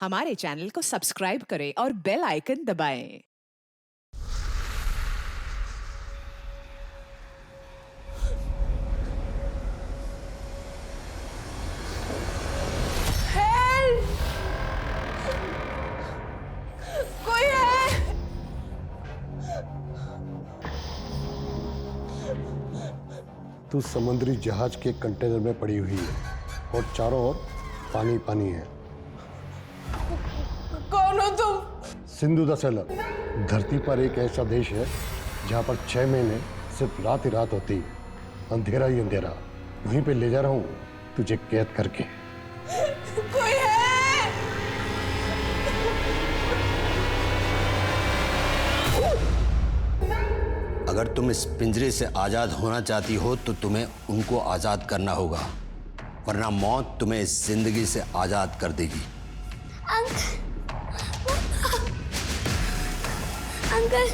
हमारे चैनल को सब्सक्राइब करें और बेल आइकन दबाएं। कोई है? तू समुद्री जहाज के कंटेनर में पड़ी हुई है और चारों ओर पानी पानी है। कौन हो तुम? Sindhu the seller. धरती पर एक ऐसा देश है जहां पर 6 महीने सिर्फ रात ही रात होती, अंधेरा ही अंधेरा। वहीं पे ले जा रहा हूं तुझे कैद करके। कोई है? अगर तुम इस पिंजरे से आजाद होना चाहती हो तो तुम्हें उनको आजाद करना होगा, वरना मौत तुम्हें इस जिंदगी से आजाद कर देगी। अंकल,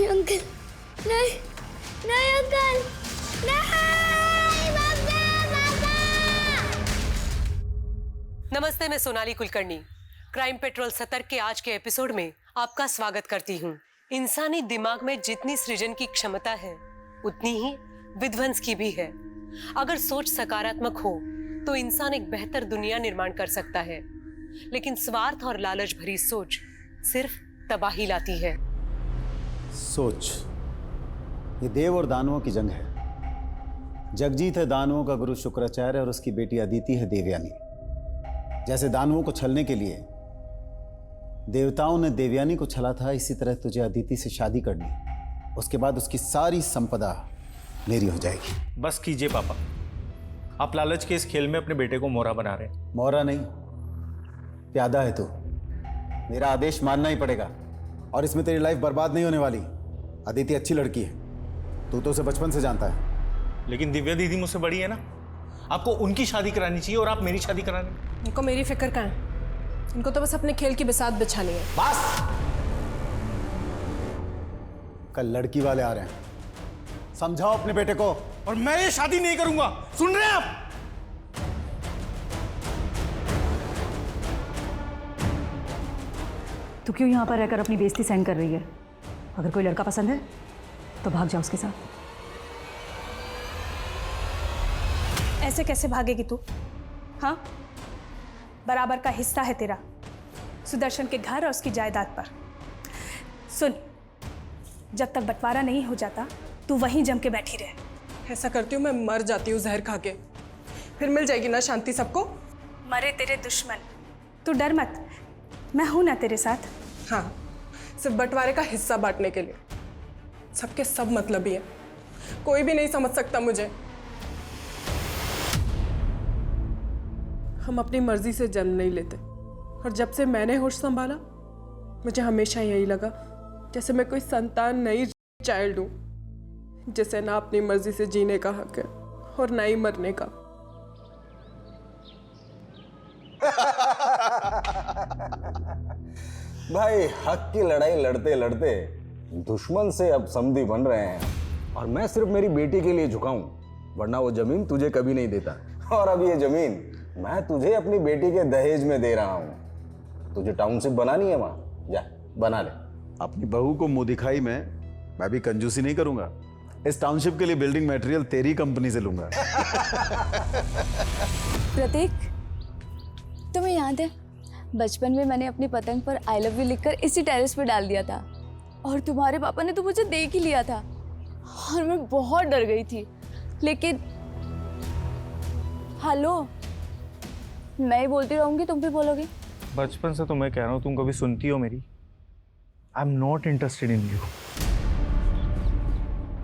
अंकल, नहीं, नहीं अंकल, नहीं, पापा। नमस्ते, मैं सोनाली कुलकर्णी क्राइम पेट्रोल सतर्क के आज के एपिसोड में आपका स्वागत करती हूँ। इंसानी दिमाग में जितनी सृजन की क्षमता है उतनी ही विध्वंस की भी है। अगर सोच सकारात्मक हो तो इंसान एक बेहतर दुनिया निर्माण कर सकता है, लेकिन स्वार्थ और लालच भरी सोच सिर्फ तबाही लाती है। सोच, ये देव और दानवों की जंग है। जगजीत है दानवों का गुरु शुक्राचार्य और उसकी बेटी अदिति है देवयानी। जैसे दानवों को छलने के लिए देवताओं ने देवयानी को छला था, इसी तरह तुझे अदिति से शादी करनी, उसके बाद उसकी सारी संपदा मेरी हो जाएगी। बस कीजिए पापा, आप लालच के इस खेल में अपने बेटे को मोहरा बना रहे हैं। मोहरा नहीं, प्यादा है तू। मेरा आदेश मानना ही पड़ेगा और इसमें तेरी लाइफ बर्बाद नहीं होने वाली। अदिति अच्छी लड़की है, तू तो उसे बचपन से जानता है। लेकिन दिव्या दीदी मुझसे बड़ी है ना, आपको उनकी शादी करानी चाहिए और आप मेरी शादी कराने। इनको मेरी फिक्र कहाँ है? इनको तो बस अपने खेल की बिसात बिछानी है। बस, कल लड़की वाले आ रहे हैं, समझाओ अपने बेटे को। और मैं ये शादी नहीं करूंगा, सुन रहे हैं आप? तू क्यों यहाँ पर रहकर अपनी बेइज्जती सहन कर रही है? अगर कोई लड़का पसंद है तो भाग जा उसके साथ। ऐसे कैसे भागेगी तू? हाँ, बराबर का हिस्सा है तेरा सुदर्शन के घर और उसकी जायदाद पर। सुन, जब तक बंटवारा नहीं हो जाता तू वहीं जम के बैठी रहे। ऐसा करती हूँ मैं मर जाती हूँ जहर खा के, फिर मिल जाएगी ना शांति सबको। मरे तेरे दुश्मन, तू डर मत, मैं हूं ना तेरे साथ। हाँ, सिर्फ बंटवारे का हिस्सा बांटने के लिए। सबके सब मतलबी है, कोई भी नहीं समझ सकता मुझे। हम अपनी मर्जी से जन्म नहीं लेते, और जब से मैंने होश संभाला मुझे हमेशा यही लगा जैसे मैं कोई संतान नहीं, चाइल्ड हूं जिसे ना अपनी मर्जी से जीने का हक है और ना ही मरने का। भाई, हक की लड़ाई लड़ते लड़ते दुश्मन से अब समधी बन रहे हैं, और मैं सिर्फ मेरी बेटी के लिए झुका हूं, वरना वो जमीन तुझे कभी नहीं देता। और अब ये जमीन मैं तुझे अपनी बेटी के दहेज में दे रहा हूं। तुझे टाउनशिप बनानी है वहां, जा बना ले। अपनी बहू को मुंह दिखाई में मैं भी कंजूसी नहीं करूंगा। इस टाउनशिप के लिए बिल्डिंग मटेरियल तेरी कंपनी से लूंगा। प्रतीक, तुम्हें याद है बचपन में मैंने अपनी पतंग पर आई लव यू लिखकर इसी टेरेस पर डाल दिया था, और तुम्हारे पापा ने तो मुझे देख ही लिया था और मैं बहुत डर गई थी। लेकिन हेलो, मैं ही बोलती रहूंगी, तुम भी बोलोगे। बचपन से तो मैं कह रहा हूं, तुम कभी सुनती हो मेरी? I am not interested in you.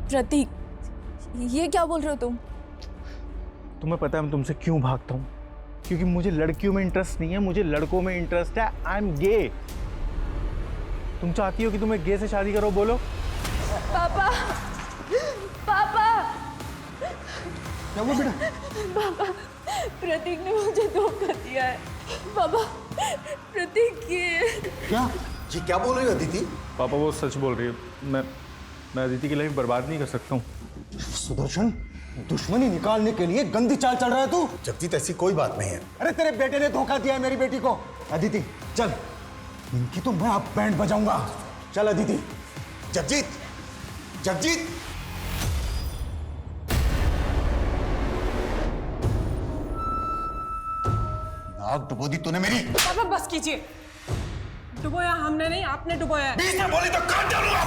Prateek, ये क्या बोल रहे हो तुम? तुम्हें पता है मैं तुमसे क्यों भागता हूं? क्योंकि मुझे लड़कियों में इंटरेस्ट नहीं है, मुझे लड़कों में इंटरेस्ट है। I am gay. तुम चाहती हो कि तुम्हें गे से शादी करो? बोलो। पापा, पापा, क्या हुआ बेटा? पापा, प्रतीक ने मुझे धोखा दिया है। पापा, प्रतीक ये क्या बोल रही हो अदिति? पापा, वो सच बोल रही है। मैं अदिति की लाइफ बर्बाद नहीं कर सकता हूँ। सुदर्शन, दुश्मनी निकालने के लिए गंदी चाल चल रहा है तू। जगजीत ऐसी कोई बात नहीं है। अरे तेरे बेटे ने धोखा दिया है मेरी बेटी को। अदिति चल, इनकी तो मैं अब बैंड बजाऊंगा। चल अदिति। जगजीत, जगजीत, नाक डुबो दी तूने मेरी। पापा बस कीजिए। डुबोया हमने नहीं, आपने डुबोया है। बीच में बोली तो काट डालूंगा।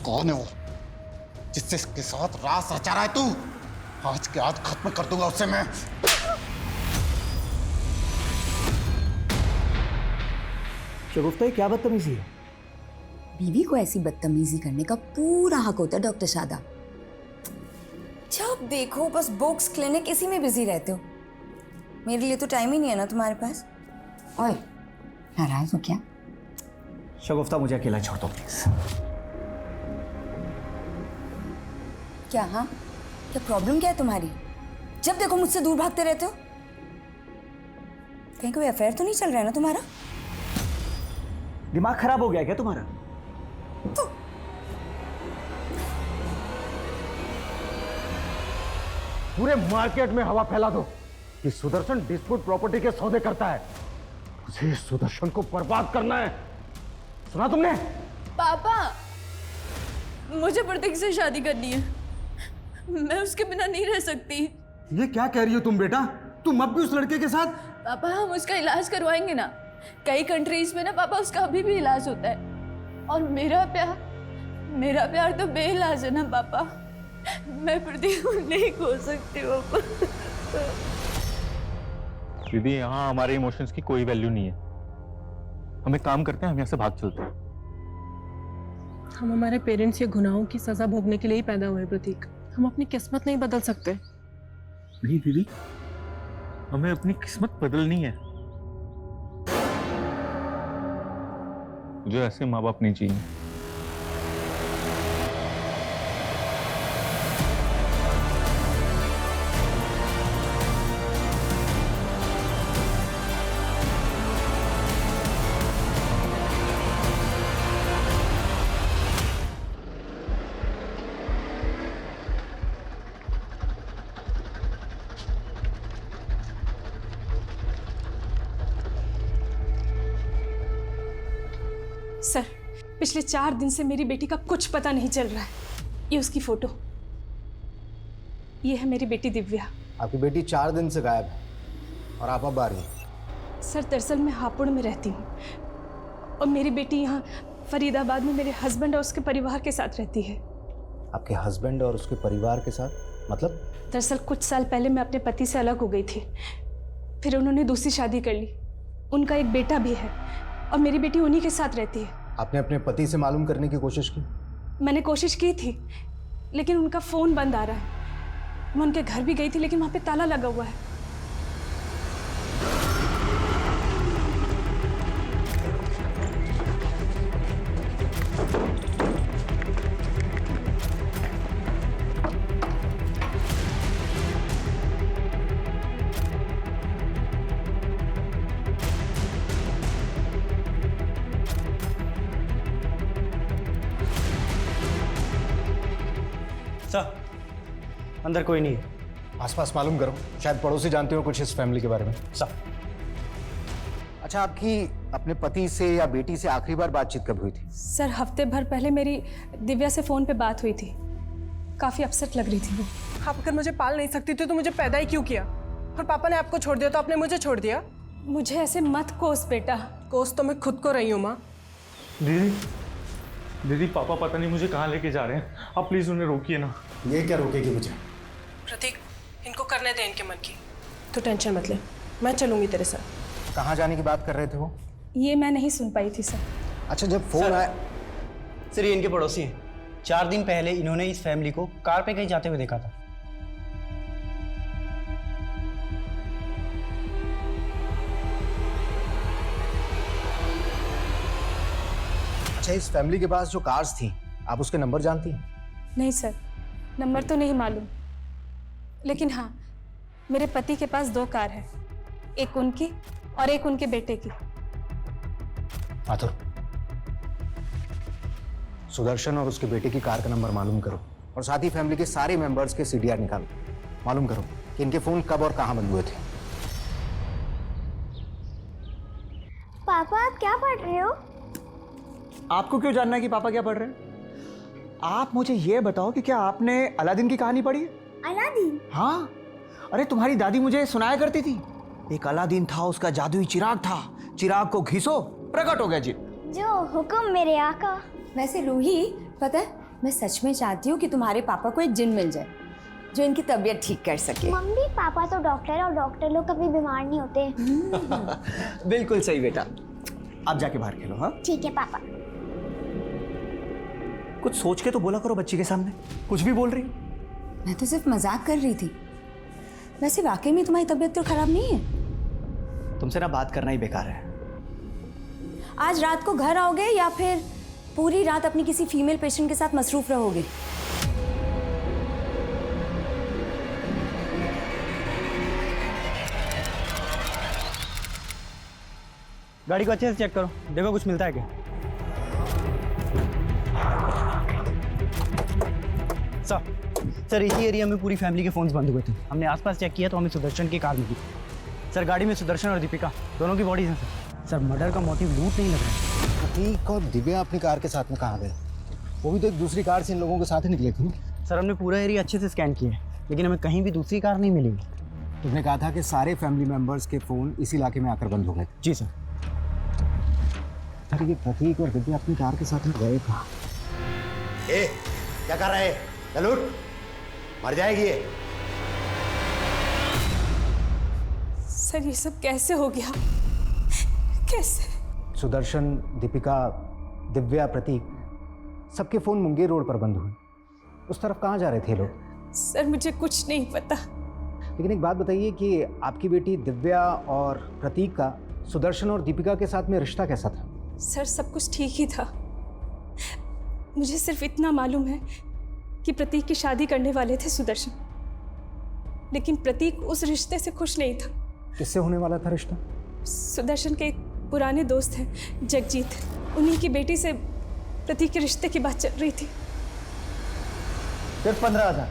कौन है वो जिससे इसके साथ रास रचा रहा है तू? आज के आज खत्म कर दूंगा उससे मैं। शगुफ्ता ये क्या बदतमीजी है? बीवी को ऐसी बदतमीजी करने का पूरा हक होता है डॉक्टर शादा। जब देखो बस बुक्स, क्लिनिक, इसी में बिजी रहते हो। मेरे लिए तो टाइम ही नहीं है ना तुम्हारे पास। ओए, नाराज हो क्या? शगुफ्ता मुझे अकेला छोड़ दो प्लीज। क्या? हाँ, क्या प्रॉब्लम क्या है तुम्हारी? जब देखो मुझसे दूर भागते रहते हो। कहीं कोई अफेयर तो नहीं चल रहा है ना तुम्हारा? दिमाग खराब हो गया क्या तुम्हारा? पूरे मार्केट में हवा फैला दो कि सुदर्शन डिस्प्यूट प्रॉपर्टी के सौदे करता है। मुझे सुदर्शन को बर्बाद करना है। सुना तुमने? पापा, मुझे प्रतीक से शादी करनी है। मैं उसके बिना नहीं रह सकती। ये क्या कह रही हो तुम बेटा? तुम अब भी उस लड़के के साथ? पापा, हम उसका इलाज करवाएंगे ना। कई कंट्रीज में ना पापा उसका अभी भी इलाज होता है। और मेरा प्यार तो बेइलाज है ना पापा। मैं प्रतीक को नहीं खो सकती पापा। दीदी, यहाँ हमारे इमोशंस की कोई वैल्यू नहीं है। हम एक काम करते हैं, हम यहाँ से भाग चलते हैं। हम हमारे पेरेंट्स के गुनाहों की सजा भोगने के लिए ही पैदा हुए प्रतीक। हम अपनी किस्मत नहीं बदल सकते। नहीं दीदी, हमें अपनी किस्मत बदलनी है। मुझे ऐसे माँ बाप नहीं चाहिए। सर, पिछले 4 दिन से मेरी बेटी का कुछ पता नहीं चल रहा है। ये उसकी फोटो, ये है मेरी बेटी दिव्या। आपकी बेटी 4 दिन से गायब है और आप अब आ रही हैं। सर, दरअसल मैं हापुड़ में रहती हूँ और मेरी बेटी यहाँ फरीदाबाद में मेरे हस्बैंड और उसके परिवार के साथ रहती है। आपके हस्बैंड और उसके परिवार के साथ मतलब? दरअसल कुछ साल पहले मैं अपने पति से अलग हो गई थी। फिर उन्होंने दूसरी शादी कर ली। उनका एक बेटा भी है और मेरी बेटी उन्हीं के साथ रहती है। आपने अपने पति से मालूम करने की कोशिश की? मैंने कोशिश की थी, लेकिन उनका फ़ोन बंद आ रहा है। मैं उनके घर भी गई थी, लेकिन वहाँ पे ताला लगा हुआ है। सर, अंदर कोई नहीं है। आसपास मालूम करो, शायद पड़ोसी जानते हो कुछ इस फैमिली के बारे में। सर, अच्छा, आपकी अपने पति से या बेटी से आखिरी बार बातचीत कब हुई थी? सर, हफ्ते भर पहले मेरी दिव्या से फ़ोन पे बात हुई थी। काफ़ी अपसेट लग रही थी वो। आप अगर मुझे पाल नहीं सकती थी तो मुझे पैदा ही क्यों किया? और पापा ने आपको छोड़ दिया तो आपने मुझे छोड़ दिया? मुझे ऐसे मत कोस बेटा। कोस तो मैं खुद को रही हूँ माँ। दीदी, पापा पता नहीं मुझे कहाँ लेके जा रहे हैं। आप प्लीज उन्हें रोकिए ना। ये क्या रोकेगी मुझे? प्रतीक, इनको करने दे इनके मन की। तो टेंशन मत ले, मैं चलूंगी तेरे साथ। कहाँ जाने की बात कर रहे थे वो? ये मैं नहीं सुन पाई थी सर। अच्छा, जब फोन आया। सर, ये इनके पड़ोसी हैं। 4 दिन पहले इन्होंने इस फैमिली को कार पे कहीं जाते हुए देखा था। अच्छा, इस फैमिली के पास जो कार्स थी, आप उसके नंबर जानती हैं? नहीं सर, नंबर तो नहीं मालूम, लेकिन हाँ, मेरे पति के पास 2 कार है, एक उनकी और एक उनके बेटे की। आतुर, सुदर्शन और उसके बेटे की कार का नंबर मालूम करो और साथ ही फैमिली के सारे मेंबर्स के सीडीआर निकालो। मालूम करो कि इनके फोन कब और कहां बंद हुए थे। पापा आप क्या पढ़ रहे हो? आपको क्यों जानना है कि पापा क्या पढ़ रहे हैं? आप मुझे ये बताओ कि क्या आपने अलादीन की कहानी पढ़ी है? अलादीन? हाँ, अरे तुम्हारी दादी मुझे सुनाया करती थी। एक अलादीन था, उसका जादुई चिराग था, चिराग को घिसो प्रकट हो गया जी। जो हुक्म मेरे आका। वैसे रूही, पता है मैं सच में चाहती हूँ कि तुम्हारे पापा को एक जिन मिल जाए जो इनकी तबीयत ठीक कर सके। मम्मी पापा तो डॉक्टर है और डॉक्टर लोग कभी बीमार नहीं होते। बिल्कुल सही बेटा, आप जाके बाहर खेलो। हाँ ठीक है पापा। कुछ सोच के तो बोला करो बच्ची के सामने, कुछ भी बोल रही। मैं तो सिर्फ मजाक कर रही थी। वैसे वाकई में तुम्हारी तबीयत तो खराब नहीं है? तुमसे ना बात करना ही बेकार है। आज रात को घर आओगे या फिर पूरी रात अपनी किसी फीमेल पेशेंट के साथ मसरूफ रहोगे? गाड़ी को अच्छे से चेक करो, देखो कुछ मिलता है क्या। सर इसी एरिया में पूरी फैमिली के फोन्स बंद हुए थे। हमने आसपास चेक किया तो हमें सुदर्शन की कार मिली। सर गाड़ी में सुदर्शन और दीपिका दोनों की बॉडीज हैं सर। मर्डर का मोटिव लूट नहीं लग रहा है। प्रतीक और दिव्या अपनी कार के साथ में कहाँ गए? वो भी तो एक दूसरी कार से इन लोगों के साथ ही निकले थे। सर हमने पूरा एरिया अच्छे से स्कैन किया है, लेकिन हमें कहीं भी दूसरी कार नहीं मिली। तुमने कहा था कि सारे फैमिली मेंबर्स के फोन इस इलाके में आकर बंद हो गए। जी सर। अरे ये प्रतीक और दिव्या अपनी कार के साथ में गए कहाँ? क्या कर रहे हैं? चलूट मर जाएगी ये। सर ये सब कैसे हो गया? कैसे? सुदर्शन, दीपिका, दिव्या, प्रतीक सबके फोन मुंगेर रोड पर बंद हुए। उस तरफ कहाँ जा रहे थे लोग? सर मुझे कुछ नहीं पता। लेकिन एक बात बताइए कि आपकी बेटी दिव्या और प्रतीक का सुदर्शन और दीपिका के साथ में रिश्ता कैसा था? सर सब कुछ ठीक ही था। मुझे सिर्फ इतना मालूम है कि प्रतीक की शादी करने वाले थे सुदर्शन, लेकिन प्रतीक उस रिश्ते से खुश नहीं था। किससे होने वाला था रिश्ता? सुदर्शन के एक पुराने दोस्त हैं जगजीत, उन्हीं की बेटी से प्रतीक के रिश्ते की बात चल रही थी। सिर्फ 15,000?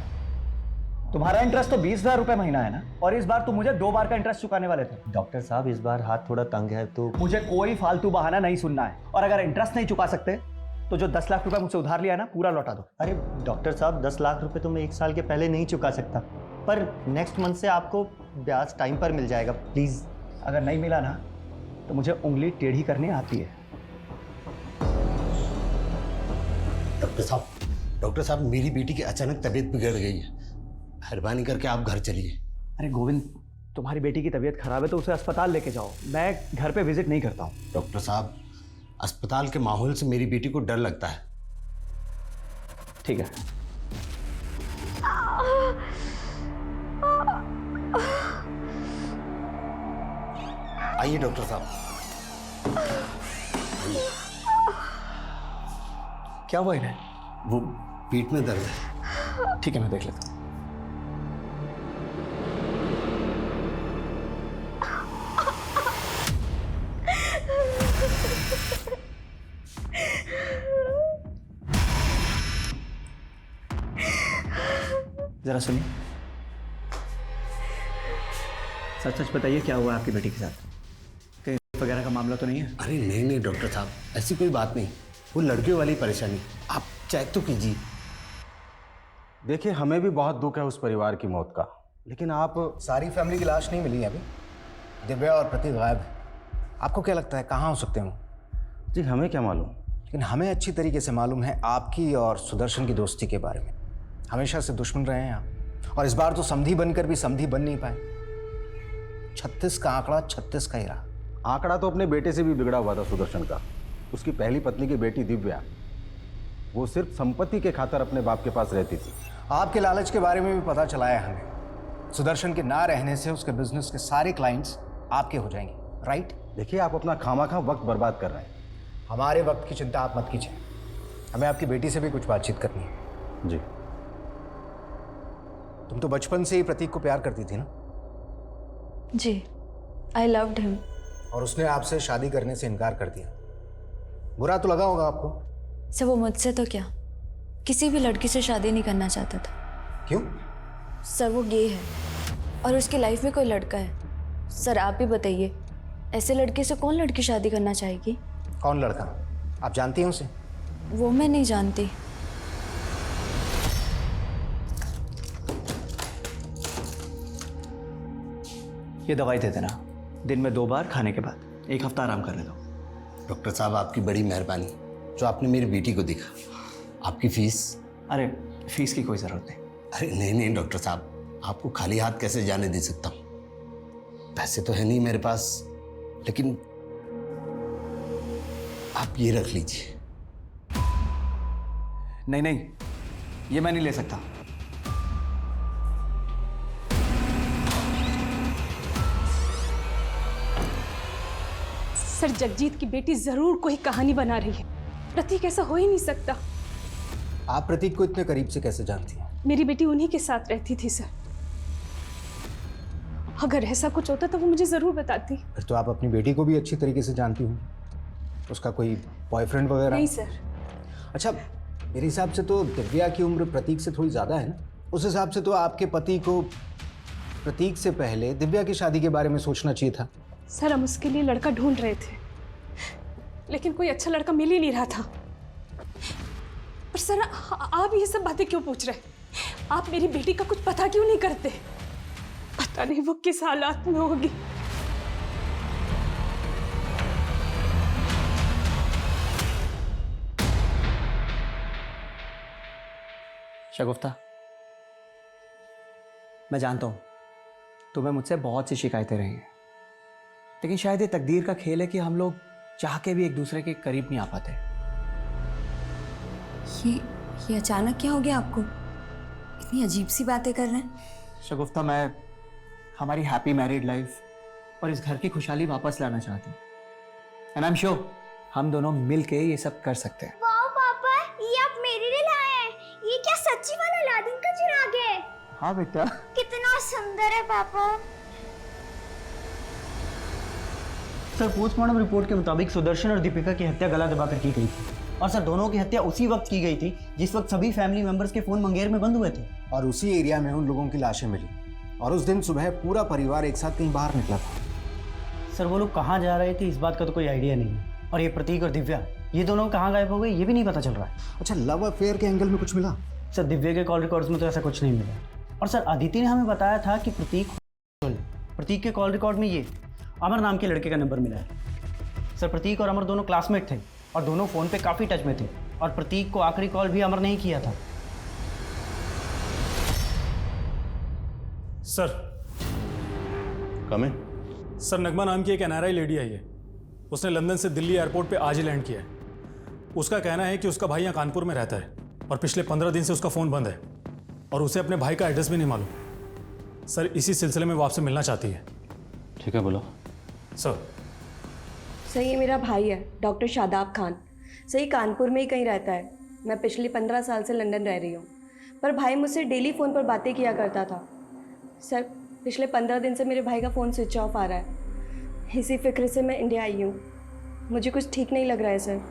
तुम्हारा इंटरेस्ट तो 20,000 रुपए महीना है ना, और इस बार तुम मुझे 2 बार का इंटरेस्ट चुकाने वाले थे। डॉक्टर साहब इस बार हाथ थोड़ा तंग है तो मुझे कोई फालतू बहाना नहीं सुनना है, और अगर इंटरेस्ट नहीं चुका सकते तो जो 10 लाख रुपए मुझसे उधार लिया है ना पूरा लौटा दो। अरे डॉक्टर साहब 10 लाख रुपए तो मैं 1 साल के पहले नहीं चुका सकता, पर नेक्स्ट मंथ से आपको ब्याज टाइम पर मिल जाएगा प्लीज। अगर नहीं मिला ना तो मुझे उंगली टेढ़ी करनी आती है। डॉक्टर साहब मेरी बेटी की अचानक तबीयत बिगड़ गई है, मेहरबानी करके आप घर चलिए। अरे गोविंद, तुम्हारी बेटी की तबीयत खराब है तो उसे अस्पताल लेके जाओ, मैं घर पे विजिट नहीं करता हूँ। डॉक्टर साहब अस्पताल के माहौल से मेरी बेटी को डर लगता है। ठीक है। आइए डॉक्टर साहब। क्या हुआ इन्हें? वो पीठ में दर्द है। ठीक है मैं देख लेता हूँ। जरा सुनिए, सच सच बताइए क्या हुआ आपकी बेटी के साथ? कहीं वगैरह का मामला तो नहीं है? अरे नहीं डॉक्टर साहब, ऐसी कोई बात नहीं, वो लड़कियों वाली परेशानी। आप चेक तो कीजिए। देखिए हमें भी बहुत दुख है उस परिवार की मौत का, लेकिन आप सारी फैमिली की लाश नहीं मिली है अभी। दिव्या और प्रतीक गायब है। आपको क्या लगता है कहाँ हो सकते हो? जी हमें क्या मालूम, लेकिन हमें अच्छी तरीके से मालूम है आपकी और सुदर्शन की दोस्ती के बारे में। हमेशा से दुश्मन रहे हैं आप, और इस बार तो समधी बनकर भी समधी बन नहीं पाए। 36 का आंकड़ा 36 का ही रहा। आंकड़ा तो अपने बेटे से भी बिगड़ा हुआ था सुदर्शन का। उसकी पहली पत्नी की बेटी दिव्या, वो सिर्फ संपत्ति के खातिर अपने बाप के पास रहती थी। आपके लालच के बारे में भी पता चला है हमें। सुदर्शन के ना रहने से उसके बिजनेस के सारे क्लाइंट्स आपके हो जाएंगे, राइट? देखिए आप अपना खामाखा वक्त बर्बाद कर रहे हैं। हमारे वक्त की चिंता आप मत कीजिए, हमें आपकी बेटी से भी कुछ बातचीत करनी है। जी। तुम तो बचपन से ही प्रतीक को प्यार करती थी ना? जी, आई लव्ड हिम। और उसने आपसे शादी करने से इनकार कर दिया। बुरा तो लगा होगा आपको? सर वो मुझसे तो क्या, किसी भी लड़की से शादी नहीं करना चाहता था। क्यों? सर वो गे है और उसकी लाइफ में कोई लड़का है। सर आप ही बताइए, ऐसे लड़के से कौन लड़की शादी करना चाहेगी? कौन लड़का? आप जानती हैं उसे? वो मैं नहीं जानती। ये दवाई दे देना, दिन में 2 बार खाने के बाद, 1 हफ्ता आराम करने दो। डॉक्टर साहब आपकी बड़ी मेहरबानी जो आपने मेरी बेटी को देखा। आपकी फीस? अरे फीस की कोई ज़रूरत नहीं। अरे नहीं नहीं डॉक्टर साहब, आपको खाली हाथ कैसे जाने दे सकता हूँ। पैसे तो है नहीं मेरे पास, लेकिन आप ये रख लीजिए। नहीं नहीं, ये मैं नहीं ले सकता। सर जगजीत की बेटी जरूर कोई कहानी बना रही है। प्रतीक ऐसा हो ही नहीं सकता। आप प्रतीक को इतने करीब से कैसे जानती हैं? मेरी बेटी उन्हीं के साथ रहती थी सर। अगर ऐसा कुछ होता तो वो मुझे जरूर बताती। फिर तो आप अपनी बेटी को भी अच्छी तरीके से जानती हो। उसका कोई बॉयफ्रेंड वगैरह? नहीं सर। अच्छा, मेरे हिसाब से तो दिव्या की उम्र प्रतीक से थोड़ी ज़्यादा है ना। उस हिसाब से तो आपके पति को प्रतीक से पहले दिव्या की शादी के बारे में सोचना चाहिए था। सर हम उसके लिए लड़का ढूंढ रहे थे, लेकिन कोई अच्छा लड़का मिल ही नहीं रहा था। पर सर आप ये सब बातें क्यों पूछ रहे? आप मेरी बेटी का कुछ पता क्यों नहीं करते? पता नहीं वो किस हालात में होगी। शगुफ्ता, मैं जानता हूँ तुम्हें मुझसे बहुत सी शिकायतें रही हैं, लेकिन शायद ये तकदीर का खेल है कि हम लोग चाह के भी एक दूसरे के करीब नहीं आ पाते। ये अचानक क्या हो गया आपको? इतनी अजीब सी बातें कर रहे हैं। शगुफ्ता, मैं हमारी हैप्पी मैरिड लाइफ और इस घर की खुशहाली वापस लाना चाहती हूँ। एंड आई एम श्योर हम दोनों मिल के ये सब कर सकते हैं। वाओ पापा, ये आप मेरे लिए लाए हैं। ये क्या सच्ची वाला अलादीन का चिराग है? हाँ बेटा। कितना सुंदर है पापा। सर पोस्टमार्टम रिपोर्ट के मुताबिक सुदर्शन और दीपिका की हत्या गला दबाकर की गई थी, और सर दोनों की हत्या उसी वक्त की गई थी जिस वक्त सभी फैमिली मेंबर्स के फोन मुंगेर में बंद हुए थे, और उसी एरिया में उन लोगों की लाशें मिली। और उस दिन सुबह पूरा परिवार एक साथ कहीं बाहर निकला था। सर वो लोग कहाँ जा रहे थे इस बात का तो कोई आइडिया नहीं है, और ये प्रतीक और दिव्या ये दोनों कहाँ गायब हो गए ये भी नहीं पता चल रहा है। अच्छा, लव अफेयर के एंगल में कुछ मिला? सर दिव्या के कॉल रिकॉर्ड्स में तो ऐसा कुछ नहीं मिला, और सर अदिति ने हमें बताया था कि प्रतीक के कॉल रिकॉर्ड में ये अमर नाम के लड़के का नंबर मिला है। सर प्रतीक और अमर दोनों क्लासमेट थे और दोनों फ़ोन पे काफ़ी टच में थे, और प्रतीक को आखिरी कॉल भी अमर ने ही किया था। सर कमें। सर नगमा नाम की एक NRI लेडी आई है। उसने लंदन से दिल्ली एयरपोर्ट पे आज ही लैंड किया है। उसका कहना है कि उसका भाई यहाँ कानपुर में रहता है और पिछले 15 दिन से उसका फ़ोन बंद है और उसे अपने भाई का एड्रेस भी नहीं मालूम। सर इसी सिलसिले में वो आपसे मिलना चाहती है। ठीक है बोलो। सर ये मेरा भाई है डॉक्टर शादाब खान। सही कानपुर में ही कहीं रहता है। मैं पिछले 15 साल से लंदन रह रही हूँ, पर भाई मुझसे डेली फ़ोन पर बातें किया करता था। सर पिछले 15 दिन से मेरे भाई का फ़ोन स्विच ऑफ आ रहा है। इसी फिक्र से मैं इंडिया आई हूँ। मुझे कुछ ठीक नहीं लग रहा है सर।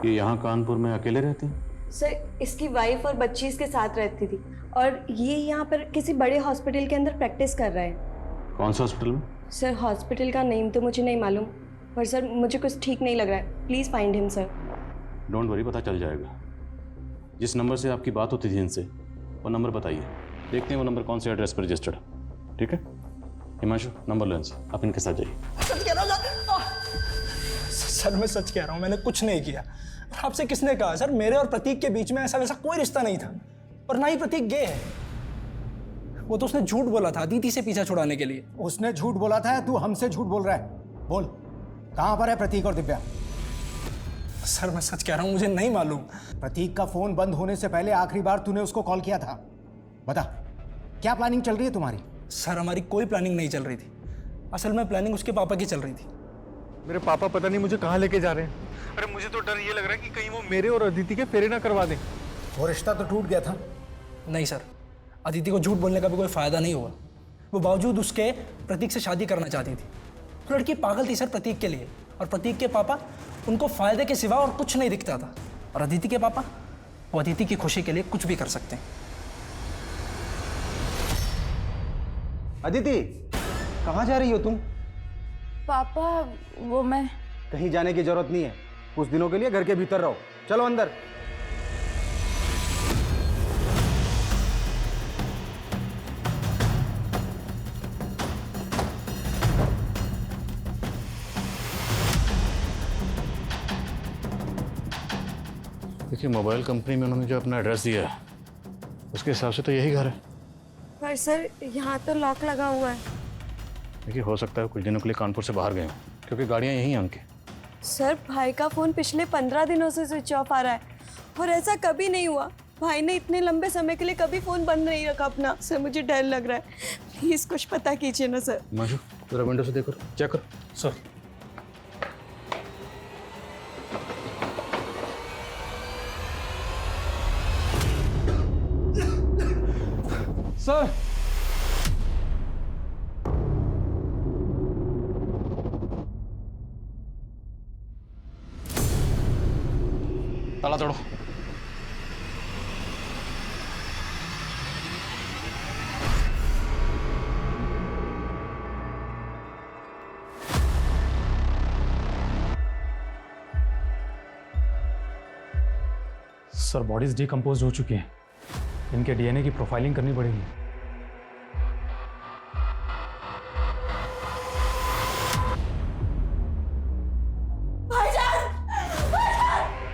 ये यहाँ कानपुर में अकेले रहती हैं? सर इसकी वाइफ और बच्ची इसके साथ रहती थी, और ये यहाँ पर किसी बड़े हॉस्पिटल के अंदर प्रैक्टिस कर रहा है। कौन सा हॉस्पिटल में? सर हॉस्पिटल का नेम तो मुझे नहीं मालूम, पर सर मुझे कुछ ठीक नहीं लग रहा है। Please find him sir. Don't worry, पता चल जाएगा। जिस नंबर से आपकी बात होती थी इनसे वो नंबर बताइए, देखते हैं वो नंबर कौन से एड्रेस पर रजिस्टर्ड है। ठीक है हिमांशु, नंबर लो इनसे, आप इनके साथ जाइए। सर मैं सच कह रहा हूँ, मैंने कुछ नहीं किया। आपसे किसने कहा? सर मेरे और प्रतीक के बीच में ऐसा वैसा कोई रिश्ता नहीं था, और ना ही प्रतीक गे है। वो तो उसने झूठ बोला था अदिति से पीछा छुड़ाने के लिए। उसने झूठ बोला था या तू हमसे झूठ बोल रहा है? बोल, कहां पर है प्रतीक और दिव्या? सर मैं सच कह रहा हूं, मुझे नहीं मालूम। प्रतीक का फोन बंद होने से पहले आखिरी बार तूने उसको कॉल किया था। बता, क्या प्लानिंग चल रही है तुम्हारी? सर हमारी कोई प्लानिंग नहीं चल रही थी। असल में प्लानिंग उसके पापा की चल रही थी। मेरे पापा पता नहीं मुझे कहाँ लेके जा रहे हैं। अरे मुझे तो डर ये लग रहा है कि कहीं वो मेरे और अदिति के फेरे ना करवा दें। वो रिश्ता तो टूट गया था। नहीं सर, अदिति को झूठ बोलने का भी कोई फायदा नहीं हुआ। वो बावजूद उसके प्रतीक से शादी करना चाहती थी। तो लड़की पागल थी सर प्रतीक के लिए, और प्रतीक के पापा उनको फायदे के सिवा और कुछ नहीं दिखता था। और अदिति के पापा वो अदिति की खुशी के लिए कुछ भी कर सकते हैं। अदिति, कहाँ जा रही हो तुम? पापा वो मैं कहीं जाने की जरूरत नहीं है, कुछ दिनों के लिए घर के भीतर रहो। चलो अंदर। देखिए, मोबाइल कंपनी में उन्होंने जो अपना एड्रेस दिया है उसके हिसाब से तो यही घर है। पर सर यहाँ तो लॉक लगा हुआ है। देखिए, हो सकता है कुछ दिनों के लिए कानपुर से बाहर गए हों, क्योंकि गाड़ियाँ यहीं हैं उनकी। सर भाई का फ़ोन पिछले 15 दिनों से स्विच ऑफ आ रहा है और ऐसा कभी नहीं हुआ। भाई ने इतने लंबे समय के लिए कभी फ़ोन बंद नहीं रखा अपना। सर मुझे डर लग रहा है, प्लीज़ कुछ पता कीजिए ना सर। हिमांशु, जरा विंडो से देखो, चेक करो। सर सर ताला तोड़ो। सर बॉडीज डिकम्पोज हो चुकी हैं, इनके डीएनए की प्रोफाइलिंग करनी पड़ेगी।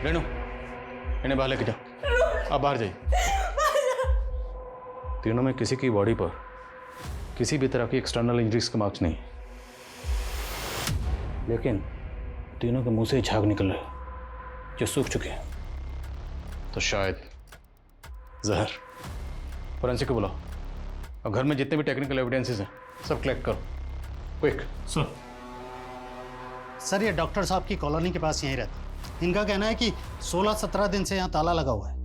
रेणु, इन्हें बाहर लेके जाओ। आप बाहर जाइए। तीनों में किसी की बॉडी पर किसी भी तरह की एक्सटर्नल इंजरीज के मार्क्स नहीं, लेकिन तीनों के मुंह से झाग निकल रहे जो सूख चुके हैं। तो शायद जहर। फोरेंसिक को बुलाओ और घर में जितने भी टेक्निकल एविडेंसेस हैं सब कलेक्ट करो, क्विक। सर ये डॉक्टर साहब की कॉलोनी के पास यहीं रहते। इनका कहना है कि 16-17 दिन से यहाँ ताला लगा हुआ है।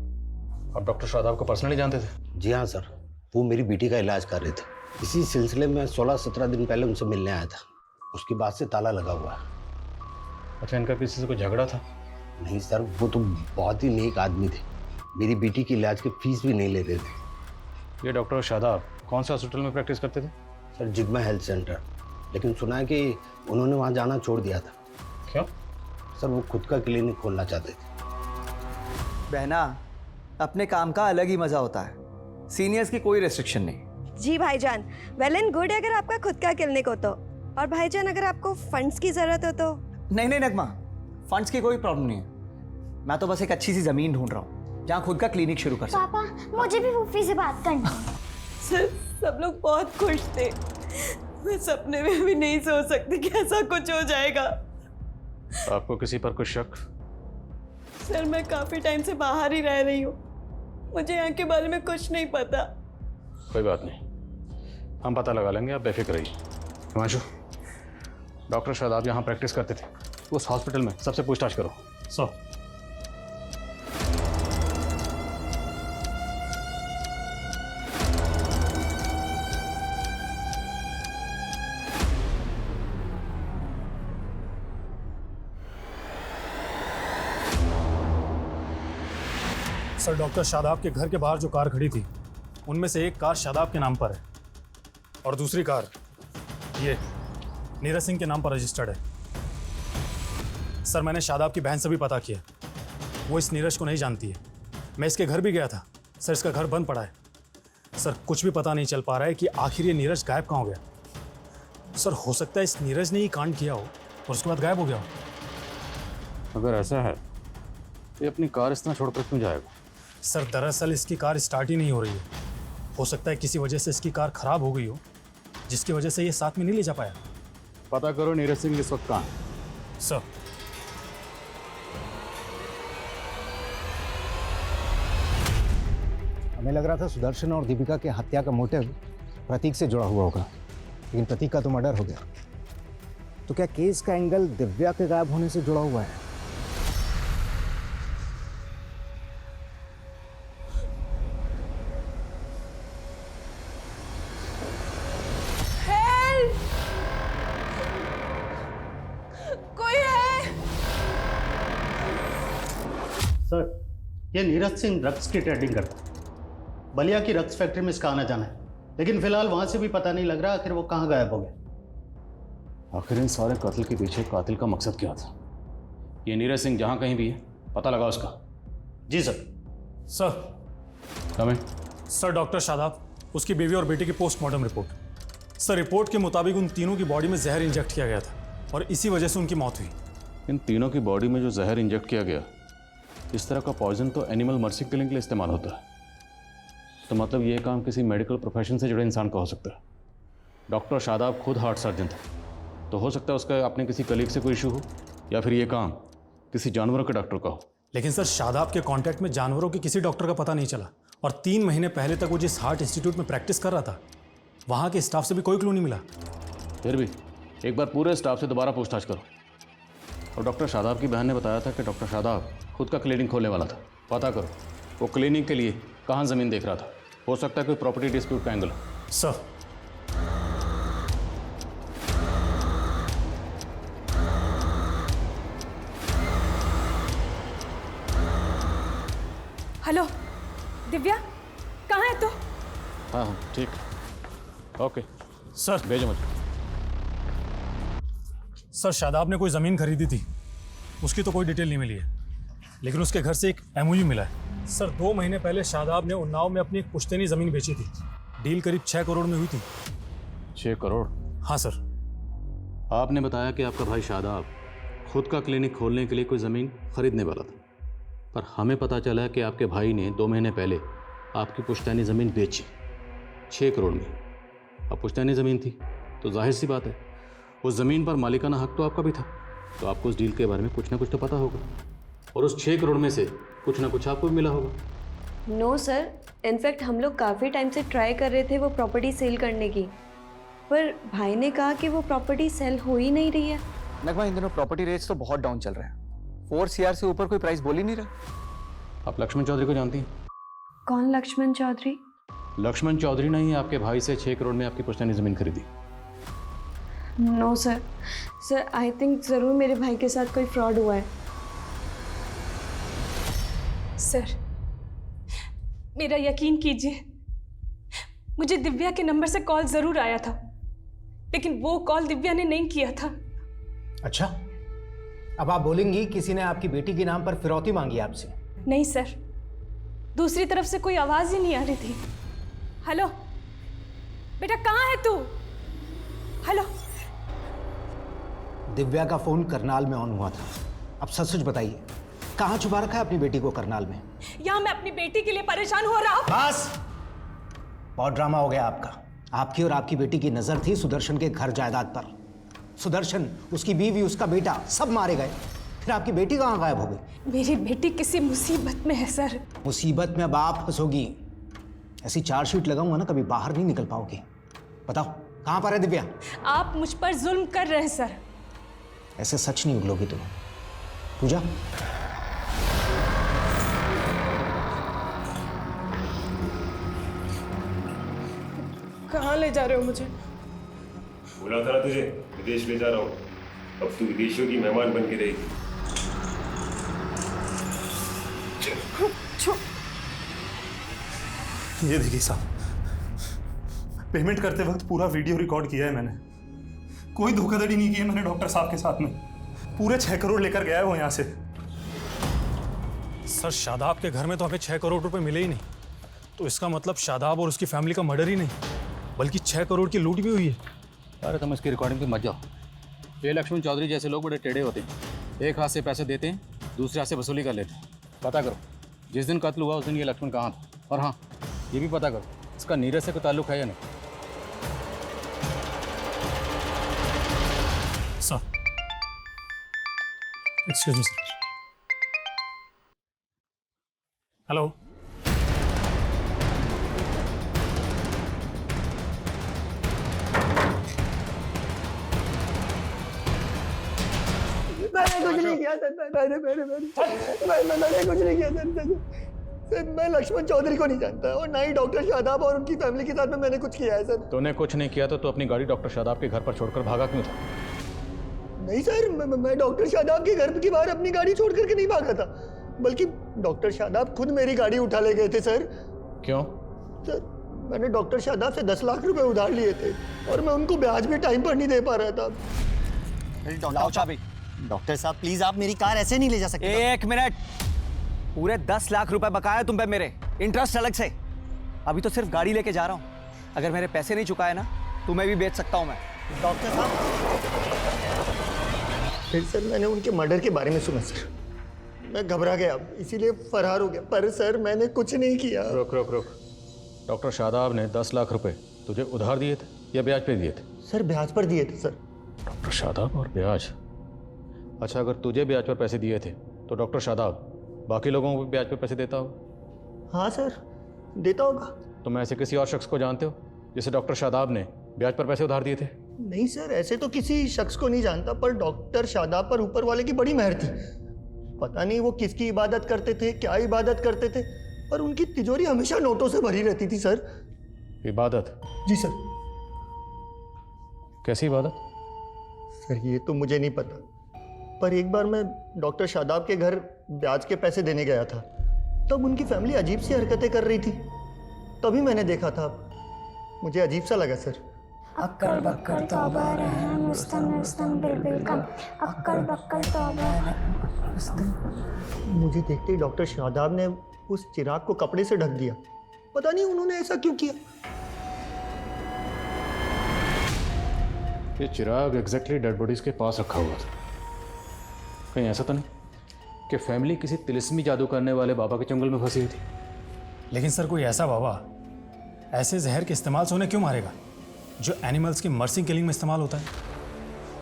आप डॉक्टर शादाब को पर्सनली जानते थे? जी हाँ सर, वो मेरी बेटी का इलाज कर रहे थे। इसी सिलसिले में 16-17 दिन पहले उनसे मिलने आया था, उसके बाद से ताला लगा हुआ है। अच्छा, इनका किसी से कोई झगड़ा था? नहीं सर, वो तो बहुत ही नेक आदमी थे, मेरी बेटी की इलाज की फीस भी नहीं लेते थे। ये डॉक्टर शादाब कौन से हॉस्पिटल में प्रैक्टिस करते थे? सर जिग्मा हेल्थ सेंटर, लेकिन सुना है कि उन्होंने वहाँ जाना छोड़ दिया था। क्यों? सर वो खुद का क्लिनिक खोलना चाहते थे। बहना, अपने काम का अलग ही मजा होता है, सीनियर्स की कोई रेस्ट्रिक्शन नहीं। जी भाईजान, वेल एंड गुड अगर आपका खुद का क्लिनिक हो तो। और भाईजान अगर आपको फंड्स की जरूरत हो तो। नहीं नहीं नगमा, फंड्स की कोई प्रॉब्लम नहीं है। मैं तो बस एक अच्छी सी जमीन ढूंढ रहा हूँ जहाँ खुद का क्लिनिक शुरू कर सकूं। पापा मुझे भी फूफी से बात करनी है। सर सब लोग बहुत खुश थे, मैं सपने में भी नहीं सोच सकती कि ऐसा कुछ हो जाएगा। आपको किसी पर कुछ शक? सर मैं काफी टाइम से बाहर ही रह रही हूँ, मुझे यहाँ के बारे में कुछ नहीं पता। कोई बात नहीं, हम पता लगा लेंगे, आप बेफिक्र रहिए। हिमांशु, डॉक्टर शादाब यहाँ प्रैक्टिस करते थे, उस हॉस्पिटल में सबसे पूछताछ करो। सर सर डॉक्टर शादाब के घर के बाहर जो कार खड़ी थी उनमें से एक कार शादाब के नाम पर है और दूसरी कार ये नीरज सिंह के नाम पर रजिस्टर्ड है। सर मैंने शादाब की बहन से भी पता किया, वो इस नीरज को नहीं जानती है। मैं इसके घर भी गया था सर, इसका घर बंद पड़ा है। सर कुछ भी पता नहीं चल पा रहा है कि आखिर ये नीरज गायब कहाँ हो गया। सर हो सकता है इस नीरज ने ही कांड किया हो और उसके बाद गायब हो गया हो। अगर ऐसा है तो ये अपनी कार इस तरह छोड़कर क्यों जाएगा? सर दरअसल इसकी कार स्टार्ट ही नहीं हो रही है, हो सकता है किसी वजह से इसकी कार खराब हो गई हो जिसकी वजह से ये साथ में नहीं ले जा पाया। पता करो नीरज सिंह इस वक्त कहाँ है। सर हमें लग रहा था सुदर्शन और दीपिका के हत्या का मोटिव प्रतीक से जुड़ा हुआ होगा, लेकिन प्रतीक का तो मर्डर हो गया। तो क्या केस का एंगल दिव्या के गायब होने से जुड़ा हुआ है? ये नीरज सिंह ड्रग्स की ट्रेडिंग करता है। बलिया की ड्रग्स फैक्ट्री में इसका आना जाना है, लेकिन फिलहाल वहां से भी पता नहीं लग रहा आखिर वो कहाँ गायब हो गया। आखिर इन सारे कत्ल के पीछे कातिल का मकसद क्या था? ये नीरज सिंह जहां कहीं भी है पता लगा उसका। जी सर। सर कमें। सर डॉक्टर शादाब, उसकी बीवी और बेटी की पोस्टमार्टम रिपोर्ट। सर रिपोर्ट के मुताबिक उन तीनों की बॉडी में जहर इंजेक्ट किया गया था और इसी वजह से उनकी मौत हुई। इन तीनों की बॉडी में जो जहर इंजेक्ट किया गया, इस तरह का पॉइजन तो एनिमल मर्सी किलिंग के लिए इस्तेमाल होता है। तो मतलब ये काम किसी मेडिकल प्रोफेशन से जुड़े इंसान का हो सकता है। डॉक्टर शादाब खुद हार्ट सर्जन था, तो हो सकता है उसका अपने किसी कलीग से कोई इशू हो, या फिर ये काम किसी जानवरों के डॉक्टर का हो। लेकिन सर शादाब के कांटेक्ट में जानवरों के किसी डॉक्टर का पता नहीं चला और 3 महीने पहले तक वो जिस हार्ट इंस्टीट्यूट में प्रैक्टिस कर रहा था वहाँ के स्टाफ से भी कोई क्लू नहीं मिला। फिर भी एक बार पूरे स्टाफ से दोबारा पूछताछ करो। और डॉक्टर शादाब की बहन ने बताया था कि डॉक्टर शादाब खुद का क्लिनिक खोलने वाला था। पता करो वो क्लिनिक के लिए कहाँ ज़मीन देख रहा था। हो सकता है कोई प्रॉपर्टी डिस्प्यूट का एंगल हो। सर हेलो दिव्या, कहाँ है तू? हाँ हाँ ठीक, ओके सर भेजो मुझे। सर शादाब ने कोई ज़मीन खरीदी थी, उसकी तो कोई डिटेल नहीं मिली है, लेकिन उसके घर से एक एमओयू मिला है। सर 2 महीने पहले शादाब ने उन्नाव में अपनी एक पुश्तैनी ज़मीन बेची थी। डील करीब 6 करोड़ में हुई थी। 6 करोड़? हाँ सर। आपने बताया कि आपका भाई शादाब खुद का क्लिनिक खोलने के लिए कोई ज़मीन खरीदने वाला था, पर हमें पता चला कि आपके भाई ने 2 महीने पहले आपकी पुश्तैनी ज़मीन बेची 6 करोड़ में। अब पुश्तैनी ज़मीन थी तो जाहिर सी बात है उस ज़मीन पर मालिकाना हक तो आपका भी था, तो आपको उस डील के बारे में कुछ ना कुछ तो पता होगा, और उस 6 करोड़ में से कुछ ना कुछ आपको भी मिला होगा। नो सर, इनफैक्ट हम लोग काफ़ी टाइम से ट्राई कर रहे थे वो प्रॉपर्टी सेल करने की, पर भाई ने कहा कि वो प्रॉपर्टी सेल हो ही नहीं रही है। नगमा, इन दिनों प्रॉपर्टी रेट्स तो बहुत डाउन चल रहे हैं। 4 CR से ऊपर कोई प्राइस बोल ही नहीं रहा। आप लक्ष्मण चौधरी को जानती हैं? कौन लक्ष्मण चौधरी? लक्ष्मण चौधरी ने ही आपके भाई से 6 करोड़ में आपकी पुश्तैनी ज़मीन खरीदी। No sir, sir I think ज़रूर मेरे भाई के साथ कोई फ्रॉड हुआ है। सर मेरा यकीन कीजिए, मुझे दिव्या के नंबर से कॉल ज़रूर आया था, लेकिन वो कॉल दिव्या ने नहीं किया था। अच्छा, अब आप बोलेंगी किसी ने आपकी बेटी के नाम पर फिरौती मांगी आपसे? नहीं सर, दूसरी तरफ से कोई आवाज़ ही नहीं आ रही थी। हेलो बेटा, कहाँ है तू? हेलो। दिव्या का फोन करनाल में ऑन हुआ था। अब सच सच बताइए, कहाँ छुपा रखा है अपनी बेटी को करनाल में? यहाँ मैं अपनी बेटी के लिए परेशान हो रहा हूँ। बस, बहुत ड्रामा हो गया आपका। आपकी और आपकी बेटी की नजर थी सुदर्शन के घर जायदाद पर। सुदर्शन, उसकी बीवी, उसका बेटा सब मारे गए, फिर आपकी बेटी कहाँ गायब हो गई? मेरी बेटी किसी मुसीबत में है सर। मुसीबत में अब आप फंसोगी। ऐसी चार्जशीट लगाऊंगा ना, कभी बाहर नहीं निकल पाओगी। बताओ कहाँ पर है दिव्या? आप मुझ पर जुल्म कर रहे हैं सर। ऐसे सच नहीं उगलोगी तुम। पूजा, कहाँ ले जा रहे हो मुझे? बोला था ना तुझे, विदेश ले जा रहा हूँ। अब तू विदेशियों की मेहमान बन के रहेगी। ये देखिए साहब, पेमेंट करते वक्त पूरा वीडियो रिकॉर्ड किया है मैंने। कोई धोखाधड़ी नहीं की है मैंने डॉक्टर साहब के साथ में। पूरे 6 करोड़ लेकर गया है वो यहाँ से। सर शादाब के घर में तो हमें 6 करोड़ रुपए मिले ही नहीं, तो इसका मतलब शादाब और उसकी फैमिली का मर्डर ही नहीं, बल्कि 6 करोड़ की लूट भी हुई है। अरे तुम इसकी रिकॉर्डिंग पे मत जाओ। ये लक्ष्मण चौधरी जैसे लोग बड़े टेढ़े होते हैं। एक हाथ से पैसे देते हैं, दूसरे हाथ से वसूली कर लेते हैं। पता करो जिस दिन कत्ल हुआ उस दिन ये लक्ष्मण कहाँ था, और हाँ ये भी पता करो इसका नीरज से कोई ताल्लुक है या नहीं। Sir, excuse me sir. Hello, मैंने कुछ नहीं किया सर। मैंने कुछ नहीं किया सर। मैं लक्ष्मण चौधरी को नहीं जानता और ना ही डॉक्टर शादाब और उनकी फैमिली के साथ में मैंने कुछ किया है सर। तूने कुछ नहीं किया तो तू अपनी गाड़ी डॉक्टर शादाब के घर पर छोड़कर भागा क्यों था? नहीं सर, मैं डॉक्टर शादाब के घर के बाहर अपनी गाड़ी छोड़ करके नहीं भागा था, बल्कि डॉक्टर शादाब खुद मेरी गाड़ी उठा ले गए थे सर। क्यों? सर मैंने डॉक्टर शादाब से 10 लाख रुपए उधार लिए थे और मैं उनको ब्याज भी टाइम पर नहीं दे पा रहा था। डॉक्टर साहब प्लीज, आप मेरी कार ऐसे नहीं ले जा सकते। एक मिनट, पूरे 10 लाख रुपए बकाया तुम पे मेरे, इंटरेस्ट अलग से। अभी तो सिर्फ गाड़ी लेके जा रहा हूँ, अगर मेरे पैसे नहीं चुकाए ना तो मैं भी बेच सकता हूँ मैं। डॉक्टर साहब फिर सर मैंने उनके मर्डर के बारे में सुना सर, मैं घबरा गया इसीलिए फरार हो गया, पर सर मैंने कुछ नहीं किया। रुक रुक रुक, डॉक्टर शादाब ने 10 लाख रुपए तुझे उधार दिए थे या ब्याज पे दिए थे? सर ब्याज पर दिए थे सर। डॉक्टर शादाब और ब्याज। अच्छा, अगर तुझे ब्याज पर पैसे दिए थे तो डॉक्टर शादाब बाकी लोगों को भी ब्याज पर पैसे देता होगा? हाँ सर देता होगा। तुम ऐसे किसी और शख्स को जानते हो जिसे डॉक्टर शादाब ने ब्याज पर पैसे उधार दिए थे? नहीं सर, ऐसे तो किसी शख्स को नहीं जानता, पर डॉक्टर शादाब पर ऊपर वाले की बड़ी मेहर थी। पता नहीं वो किसकी इबादत करते थे, क्या इबादत करते थे, पर उनकी तिजोरी हमेशा नोटों से भरी रहती थी सर। इबादत? जी सर। कैसी इबादत? सर ये तो मुझे नहीं पता, पर एक बार मैं डॉक्टर शादाब के घर ब्याज के पैसे देने गया था, तब उनकी फैमिली अजीब सी हरकतें कर रही थी, तभी मैंने देखा था। मुझे अजीब सा लगा सर। अक्कड़ बक्कड़ तौबा रहम रुस्तम रुस्तम बिलबिल कम अक्कड़ बक्कड़ तौबा। मुझे देखते ही डॉक्टर शादाब ने उस चिराग को कपड़े से ढक दिया। पता नहीं उन्होंने ऐसा क्यों किया। ये चिराग एग्जैक्टली डेड बॉडीज के पास रखा हुआ था। कहीं ऐसा तो नहीं कि फैमिली किसी तिलिस्मी जादू करने वाले बाबा के चंगुल में फंसी हुई थी? लेकिन सर कोई ऐसा बाबा ऐसे जहर के इस्तेमाल से उन्हें क्यों मारेगा जो एनिमल्स की मर्सी किलिंग में इस्तेमाल होता है?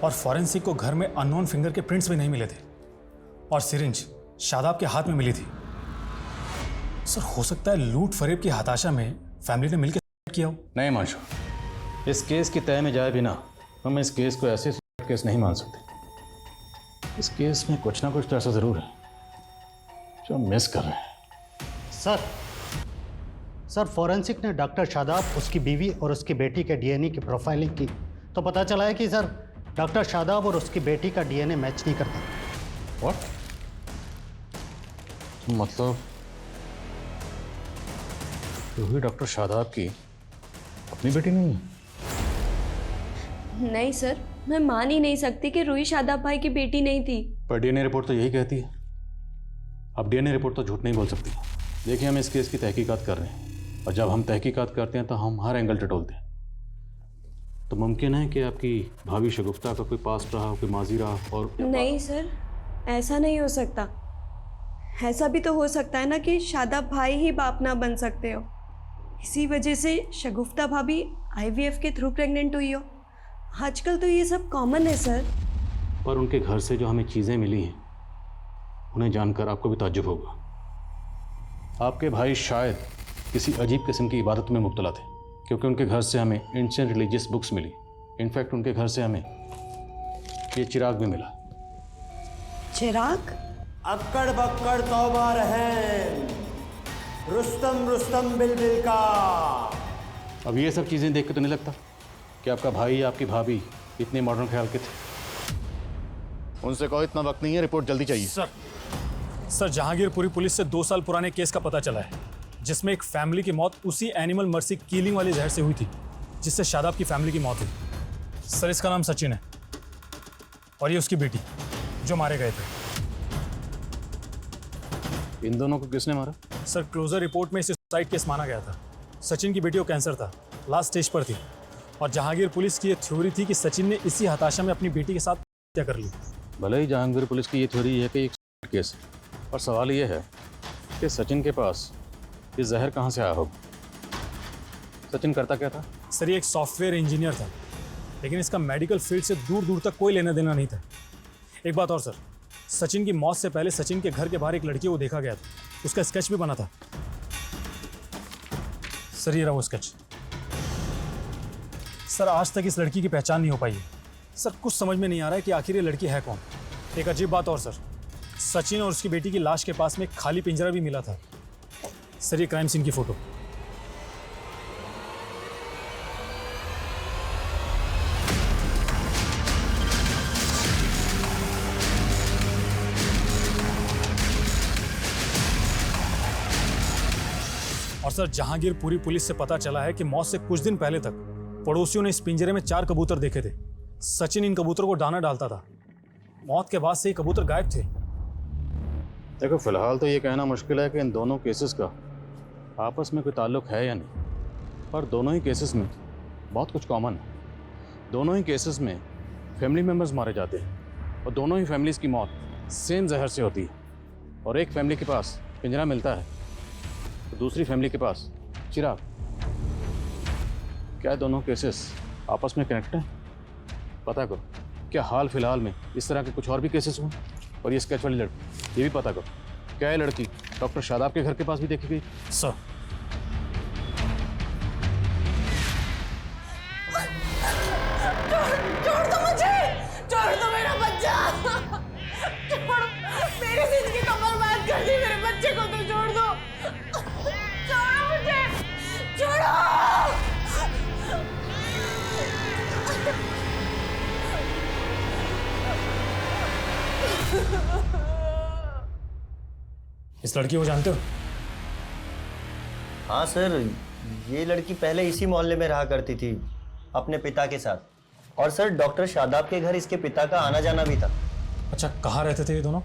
और फॉरेंसिक को घर में अननोन फिंगर के प्रिंट्स भी नहीं मिले थे और सिरिंज शादाब के हाथ में मिली थी। सर हो सकता है लूट फरेब की हताशा में फैमिली ने मिलकर किया हो। नहीं मानशो, इस केस की तह में जाए बिना हम इस केस को ऐसे केस नहीं मान सकते। इस केस में कुछ ना कुछ तो ऐसा जरूर है जो हम मिस कर रहे हैं। सर फॉरेंसिक ने डॉक्टर शादाब, उसकी बीवी और उसकी बेटी के डीएनए की प्रोफाइलिंग की तो पता चला है कि सर डॉक्टर शादाब और उसकी बेटी का डीएनए मैच नहीं करता। व्हाट? मतलब रूही डॉक्टर शादाब की अपनी बेटी नहीं है? नहीं सर, मैं मान ही नहीं सकती कि रूही शादाब भाई की बेटी नहीं थी। पर डीएनए रिपोर्ट तो यही कहती है। अब डीएनए रिपोर्ट तो झूठ नहीं बोल सकती। देखिए, हम इस केस की तहकीकात कर रहे हैं और जब हम तहकीकात करते हैं तो हम हर एंगल टटोलते हैं। तो मुमकिन है कि आपकी भाभी शगुफ्ता का कोई पास्ट रहा, कोई माजी रहा और... नहीं सर, ऐसा नहीं हो सकता। ऐसा भी तो हो सकता है ना कि शादाब भाई ही बाप ना बन सकते हो, इसी वजह से शगुफ्ता भाभी आईवीएफ के थ्रू प्रेग्नेंट हुई हो। आजकल तो ये सब कॉमन है सर। पर उनके घर से जो हमें चीज़ें मिली हैं उन्हें जानकर आपको भी ताज्जुब होगा। आपके भाई शायद किसी अजीब किस्म की इबादत में मुब्तला थे, क्योंकि उनके घर से हमें एंशिएंट रिलीजियस बुक्स मिली। इनफैक्ट उनके घर से हमें ये चिराग भी मिला। चिराग? अक्कड़ बक्कड़ तौबा रहम रुस्तम रुस्तम बिलबिल का। अब ये सब चीज़ें देख के तो नहीं लगता कि आपका भाई या आपकी भाभी इतने मॉडर्न ख्याल के थे। उनसे कहो इतना वक्त नहीं है, रिपोर्ट जल्दी चाहिए। सर जहांगीरपुरी पुलिस से 2 साल पुराने केस का पता चला है जिसमें एक फैमिली की मौत उसी एनिमल मर्सी किलिंग वाले जहर से हुई थी जिससे शादाब की फैमिली की मौत हुई। सर इसका नाम सचिन है और ये उसकी बेटी जो मारे गए थे। इन दोनों को किसने मारा? सर क्लोजर रिपोर्ट में इसे सुसाइड केस माना गया था। सचिन की बेटी को कैंसर था, लास्ट स्टेज पर थी और जहांगीर पुलिस की ये थ्योरी थी कि सचिन ने इसी हताशा में अपनी बेटी के साथ हत्या कर ली। भले ही जहांगीर पुलिस की ये थ्योरी है कि एक केस, और सवाल ये है कि सचिन के पास ये जहर कहाँ से आया होगा। सचिन करता क्या था? सर ये एक सॉफ्टवेयर इंजीनियर था, लेकिन इसका मेडिकल फील्ड से दूर दूर तक कोई लेना देना नहीं था। एक बात और सर, सचिन की मौत से पहले सचिन के घर के बाहर एक लड़की को देखा गया था, उसका स्केच भी बना था। सर ये रहा वो स्केच। सर आज तक इस लड़की की पहचान नहीं हो पाई है। सर कुछ समझ में नहीं आ रहा है कि आखिर ये लड़की है कौन। एक अजीब बात और सर, सचिन और उसकी बेटी की लाश के पास में एक खाली पिंजरा भी मिला था। सर ये क्राइम सीन की फोटो। सर जहांगीर पूरी पुलिस से पता चला है कि मौत से कुछ दिन पहले तक पड़ोसियों ने इस पिंजरे में 4 कबूतर देखे थे। सचिन इन कबूतरों को दाना डालता था। मौत के बाद से ये कबूतर गायब थे। देखो फिलहाल तो ये कहना मुश्किल है कि इन दोनों केसेस का आपस में कोई ताल्लुक है या नहीं, पर दोनों ही केसेस में बहुत कुछ कॉमन है। दोनों ही केसेस में फैमिली मेम्बर्स मारे जाते हैं और दोनों ही फैमिलीज़ की मौत सेम जहर से होती है। और एक फैमिली के पास पिंजरा मिलता है तो दूसरी फैमिली के पास चिराग। क्या दोनों केसेस आपस में कनेक्ट हैं? पता करो। क्या हाल फिलहाल में इस तरह के कुछ और भी केसेस हुए? और ये स्केच वाली लड़की, ये भी पता करो, क्या ये लड़की डॉक्टर शादाब के घर के पास भी देखी गई? सर छोड़ दो मुझे, छोड़ दो मेरा बच्चा, छोड़, मेरी जिंदगी तो बर्बाद कर दी, मेरे बच्चे को तो छोड़ दो, छोड़ो मुझे, छोड़ो। इस लड़की को जानते हो? हाँ सर, ये लड़की पहले इसी मोहल्ले में रहा करती थी अपने पिता के साथ। और सर डॉक्टर शादाब के घर इसके पिता का आना जाना भी था। अच्छा, कहाँ रहते थे ये दोनों?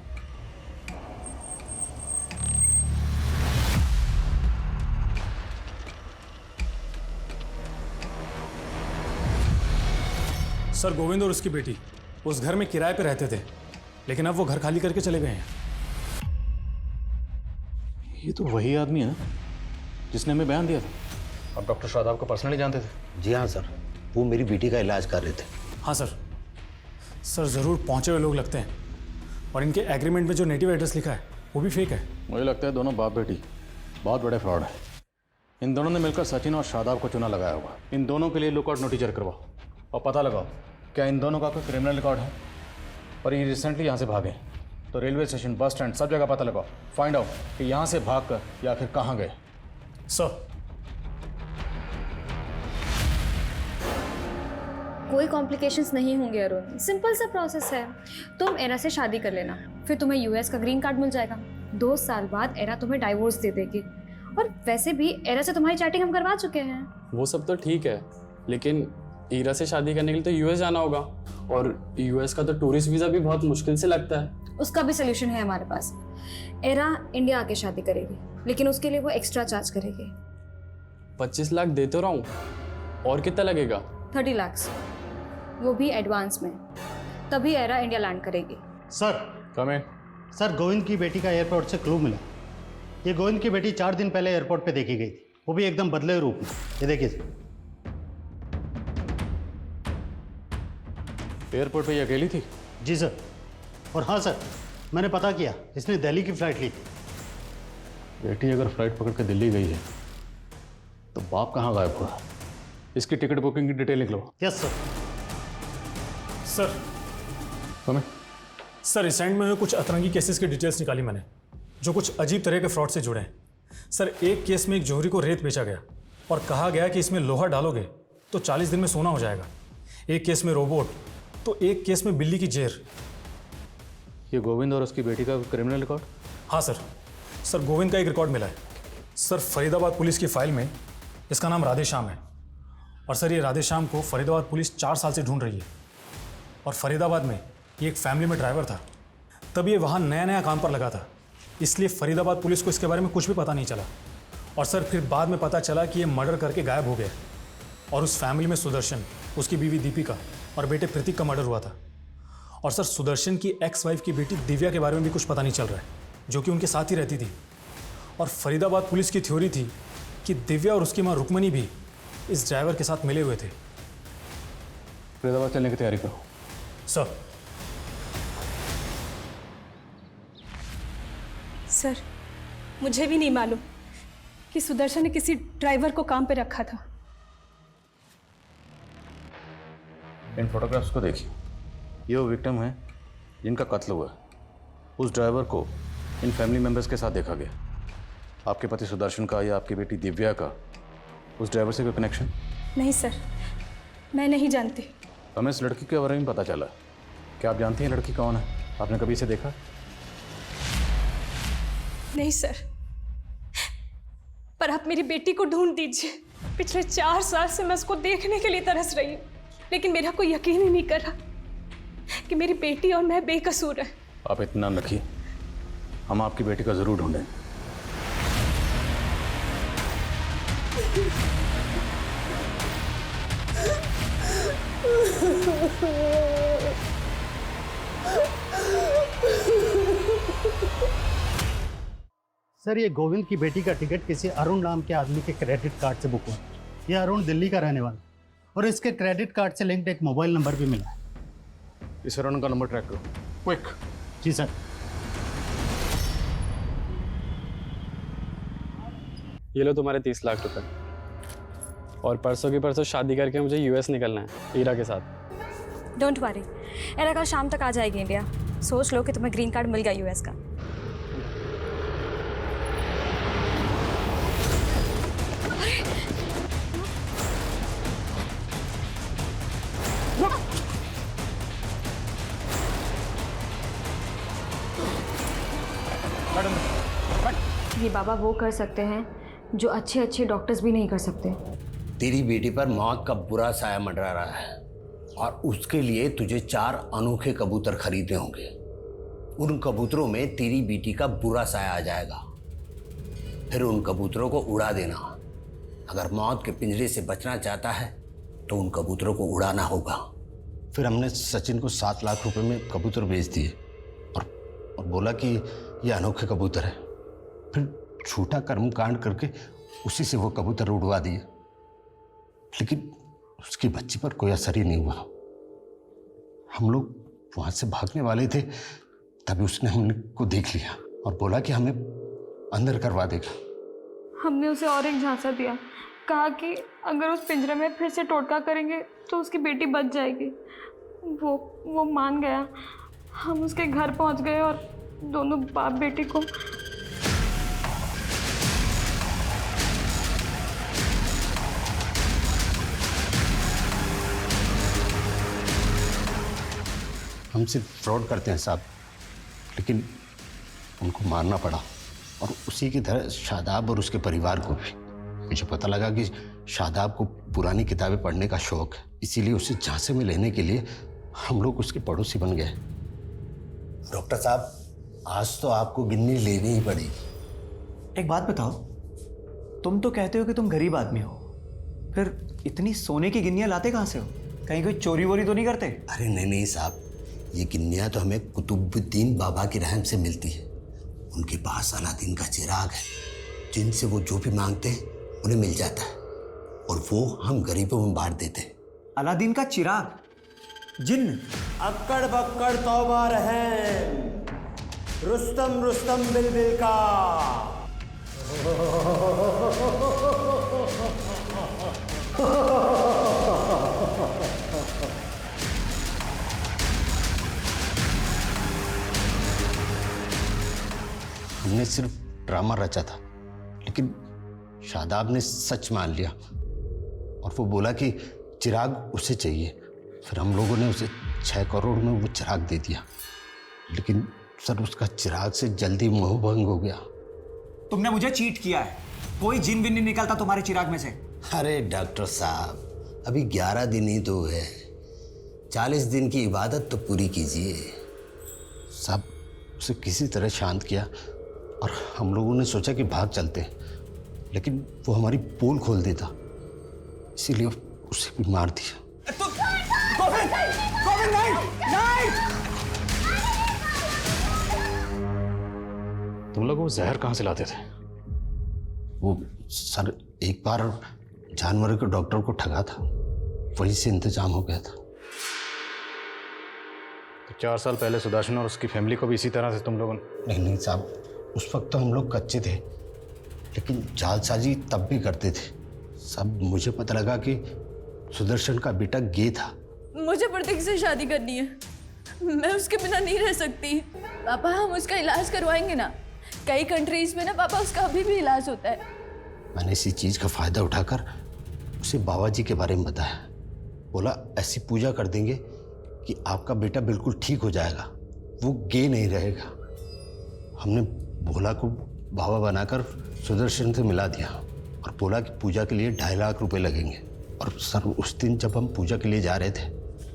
सर गोविंद और उसकी बेटी उस घर में किराए पे रहते थे, लेकिन अब वो घर खाली करके चले गए हैं। ये तो वही आदमी है ना जिसने हमें बयान दिया था। आप डॉक्टर शादाब को पर्सनली जानते थे? जी हाँ सर, वो मेरी बेटी का इलाज कर रहे थे। हाँ सर, सर ज़रूर पहुंचे हुए लोग लगते हैं। और इनके एग्रीमेंट में जो नेटिव एड्रेस लिखा है वो भी फेक है। मुझे लगता है दोनों बाप बेटी बहुत बड़े फ्रॉड है। इन दोनों ने मिलकर सचिन और शादाब को चुना लगाया होगा। इन दोनों के लिए लुकआउट नोटिस जारी करवाओ और पता लगाओ क्या इन दोनों का कोई क्रिमिनल रिकॉर्ड है। और ये रिसेंटली यहाँ से भागे तो रेलवे स्टेशन, बस स्टैंड, सब जगह पता लगाओ, फाइंड आउट कि यहाँ से भागकर या आखिर कहाँ गए। सर कोई कॉम्प्लिकेशंस नहीं होंगे अरुण, सिंपल सा प्रोसेस है। तुम एरा से शादी कर लेना, फिर तुम्हें यूएस का ग्रीन कार्ड मिल जाएगा। 2 साल बाद एरा तुम्हें डाइवोर्स दे देगी। और वैसे भी एरा से तुम्हारी चैटिंग हम करवा चुके हैं। वो सब तो ठीक है, लेकिन ईरा से शादी करने के लिए तो यूएस जाना होगा, और यूएस का तो टूरिस्ट वीज़ा भी बहुत मुश्किल से लगता है। उसका भी सोल्यूशन है हमारे पास। एरा इंडिया आके शादी करेगी, लेकिन उसके लिए वो एक्स्ट्रा चार्ज करेगी। 25 लाख दे तो रहा हूँ, और कितना लगेगा? 30 लाख, वो भी एडवांस में। तभी एरा इंडिया लैंड करेगी। सर कमें। सर गोविंद की बेटी का एयरपोर्ट से क्लू मिला। ये गोविंद की बेटी 4 दिन पहले एयरपोर्ट पे देखी गई थी, वो भी एकदम बदले रूप में। ये देखिए एयरपोर्ट पे ये अकेली थी? जी सर। और हाँ सर, मैंने पता किया, इसने दिल्ली की फ्लाइट ली थी। बेटी अगर फ्लाइट पकड़ के दिल्ली गई है तो बाप कहाँ गायब हुआ? इसकी टिकट बुकिंग की डिटेल निकलो। Yes sir. सर हमें सर रिसेंट में हुए कुछ अतरंगी केसेस की डिटेल्स निकाली मैंने, जो कुछ अजीब तरह के फ्रॉड से जुड़े हैं। सर एक केस में एक जौहरी को रेत बेचा गया और कहा गया कि इसमें लोहा डालोगे तो 40 दिन में सोना हो जाएगा। एक केस में रोबोट, तो एक केस में बिल्ली की जेर। ये गोविंद और उसकी बेटी का क्रिमिनल रिकॉर्ड? हाँ सर। सर गोविंद का एक रिकॉर्ड मिला है। सर फरीदाबाद पुलिस की फाइल में इसका नाम राधे श्याम है। और सर ये राधे श्याम को फरीदाबाद पुलिस 4 साल से ढूंढ रही है। और फरीदाबाद में ये एक फैमिली में ड्राइवर था, तब ये वहाँ नया नया काम पर लगा था, इसलिए फरीदाबाद पुलिस को इसके बारे में कुछ भी पता नहीं चला। और सर फिर बाद में पता चला कि ये मर्डर करके गायब हो गया। और उस फैमिली में सुदर्शन, उसकी बीवी दीपिका और बेटे प्रतीक का मर्डर हुआ था। और सर सुदर्शन की एक्स वाइफ की बेटी दिव्या के बारे में भी कुछ पता नहीं चल रहा है, जो कि उनके साथ ही रहती थी। और फरीदाबाद पुलिस की थ्योरी थी कि दिव्या और उसकी माँ रुक्मणी भी इस ड्राइवर के साथ मिले हुए थे। फरीदाबाद चलने की तैयारी करो। सर मुझे भी नहीं मालूम कि सुदर्शन ने किसी ड्राइवर को काम पे रखा था। इन फोटोग्राफ्स को देखिए, ये वो विक्टिम है जिनका कत्ल हुआ। उस ड्राइवर को इन फैमिली मेंबर्स के साथ देखा गया। आपके पति सुदर्शन का या आपकी बेटी दिव्या का उस ड्राइवर से कोई कनेक्शन? नहीं सर, मैं नहीं जानती। हमें इस लड़की के बारे में पता चला। क्या आप जानती हैं लड़की कौन है? आपने कभी इसे देखा? नहीं सर, पर पर आप मेरी बेटी को ढूंढ दीजिए। पिछले 4 साल से मैं उसको देखने के लिए तरस रही हूँ, लेकिन मेरा कोई यकीन ही नहीं कर रहा कि मेरी बेटी और मैं बेकसूर है। आप इत्मीनान रखिए, हम आपकी बेटी का जरूर ढूंढें। सर, ये गोविंद की बेटी का टिकट किसी अरुण नाम के आदमी के क्रेडिट कार्ड से बुक हुआ। ये अरुण दिल्ली का रहने वाला और इसके क्रेडिट कार्ड से लिंक्ड एक मोबाइल नंबर भी मिला है। इस अरुण का नंबर ट्रैक करो, क्विक। जी सर। ये लो तुम्हारे 30 लाख रुपए, और परसों की परसों शादी करके मुझे यूएस निकलना है ईरा के साथ। डोंट वरी, एरा कल शाम तक आ जाएगी इंडिया। सोच लो कि तुम्हें ग्रीन कार्ड मिल गया यूएस का। ये बाबा वो कर सकते हैं जो अच्छे अच्छे डॉक्टर्स भी नहीं कर सकते। तेरी बेटी पर मौत का बुरा साया मंडरा रहा है और उसके लिए तुझे 4 अनोखे कबूतर खरीदने होंगे। उन कबूतरों में तेरी बेटी का बुरा साया आ जाएगा, फिर उन कबूतरों को उड़ा देना। अगर मौत के पिंजरे से बचना चाहता है तो उन कबूतरों को उड़ाना होगा। फिर हमने सचिन को 7 लाख रुपए में कबूतर बेच दिए और बोला कि ये अनोखे कबूतर है। फिर झूठा कर्मकांड करके उसी से वो कबूतर उड़वा दिए, लेकिन उसकी बच्ची पर कोई असर ही नहीं हुआ। हम लोग वहां से भागने वाले थे, तभी उसने हमने को देख लिया और बोला कि हमें अंदर करवा देगा। हमने उसे और एक झांसा दिया, कहा कि अगर उस पिंजरे में फिर से टोटका करेंगे तो उसकी बेटी बच जाएगी। वो मान गया। हम उसके घर पहुंच गए और दोनों बाप बेटी को हम सिर्फ फ्रॉड करते हैं साहब, लेकिन उनको मारना पड़ा, और उसी की तरह शादाब और उसके परिवार को भी। मुझे पता लगा कि शादाब को पुरानी किताबें पढ़ने का शौक है, इसीलिए उसे झांसे में लेने के लिए हम लोग उसके पड़ोसी बन गए। डॉक्टर साहब, आज तो आपको गिन्नी लेनी ही पड़ेगी। एक बात बताओ, तुम तो कहते हो कि तुम गरीब आदमी हो, फिर इतनी सोने की गिन्नियां लाते कहाँ से हो? कहीं कोई चोरी वोरी तो नहीं करते? अरे नहीं साहब, ये गिन्नियां तो हमें कुतुबुद्दीन बाबा की रहम से मिलती है। उनके पास अलादीन का चिराग है, जिनसे वो जो भी मांगते हैं उन्हें मिल जाता है, और वो हम गरीबों में बांट देते हैं। अलादीन का चिराग? जिन्न? अक्कड़ बक्कड़ तौबा रहम, रुस्तम रुस्तम बिलबिल का। हमने सिर्फ ड्रामा रचा था, लेकिन शादाब ने सच मान लिया और वो बोला कि चिराग उसे चाहिए। फिर हम लोगों ने उसे 6 करोड़ में वो चिराग दे दिया, लेकिन सर उसका चिराग से जल्दी मोह भंग हो गया। तुमने मुझे चीट किया है। कोई जिन विन नहीं निकलता तुम्हारे चिराग में से। अरे डॉक्टर साहब, अभी 11 दिन ही तो है, 40 दिन की इबादत तो पूरी कीजिए। सब उसे किसी तरह शांत किया और हम लोगों ने सोचा कि भाग चलते, लेकिन वो हमारी पोल खोल देता, इसीलिए उसे भी मार दिया। गोविंद! गोविंद नहीं! नहीं! तुम लोग वो जहर कहाँ से लाते थे? वो सर एक बार जानवरों के डॉक्टर को ठगा था, वहीं से इंतजाम हो गया था। तो 4 साल पहले सुदर्शन और उसकी फैमिली को भी इसी तरह से तुम लोगों ने? नहीं साहब, उस वक्त तो हम लोग कच्चे थे, लेकिन जालसाजी तब भी करते थे। सब मुझे पता लगा कि सुदर्शन का बेटा गे था। मुझे प्रतीक से शादी करनी है, मैं उसके बिना नहीं रह सकती। पापा, हम उसका इलाज करवाएंगे ना? कई कंट्रीज में ना पापा उसका अभी भी इलाज होता है। मैंने इसी चीज का फायदा उठाकर उसे बाबा जी के बारे में बताया। बोला ऐसी पूजा कर देंगे कि आपका बेटा बिल्कुल ठीक हो जाएगा, वो गे नहीं रहेगा। हमने भोला को बाबा बनाकर सुदर्शन से मिला दिया और बोला कि पूजा के लिए 2.5 लाख रुपए लगेंगे। और सर उस दिन जब हम पूजा के लिए जा रहे थे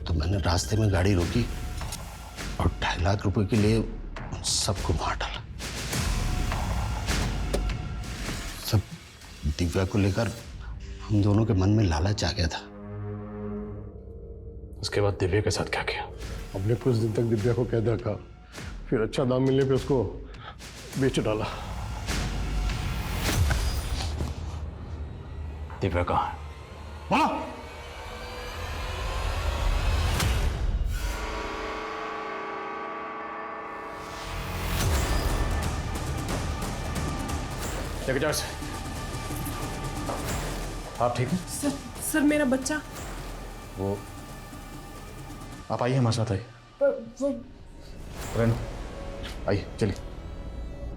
तो मैंने रास्ते में गाड़ी रोकी और 2.5 लाख रुपए के लिए उन सबको मार डाला। सब दिव्या को लेकर हम दोनों के मन में लालच आ गया था। उसके बाद दिव्या के साथ क्या किया? हमने कुछ दिन तक दिव्या को कैद रखा, फिर अच्छा दाम मिलने पे उसको बेच डाला। दिव्या कहाँ है? वहां सेक्रेटरी से आप ठीक हैं? सर मेरा बच्चा। वो आप आइए हमारे साथ, आइए। वो रेनू आइए, चलिए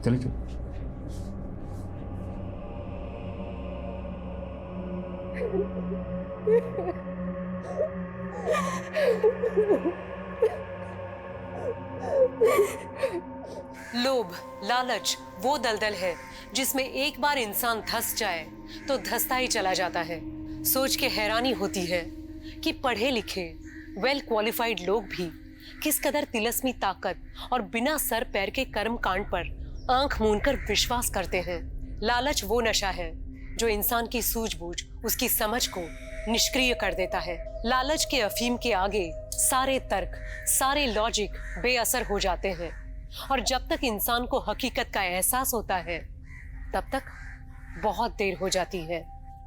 चलिए चलिए। लोभ, लालच वो दलदल है जिसमें एक बार इंसान धंस जाए तो धंसता ही चला जाता है। सोच के हैरानी होती है कि पढ़े लिखे वेल क्वालिफाइड लोग भी किस कदर तिलस्मी ताकत और बिना सर पैर के कर्म कांड पर आंख मूंदकर विश्वास करते हैं। लालच वो नशा है जो इंसान की सूझबूझ, उसकी समझ को निष्क्रिय कर देता है। लालच के अफीम के आगे सारे तर्क, सारे लॉजिक बेअसर हो जाते हैं और जब तक इंसान को हकीकत का एहसास होता है तब तक बहुत देर हो जाती है।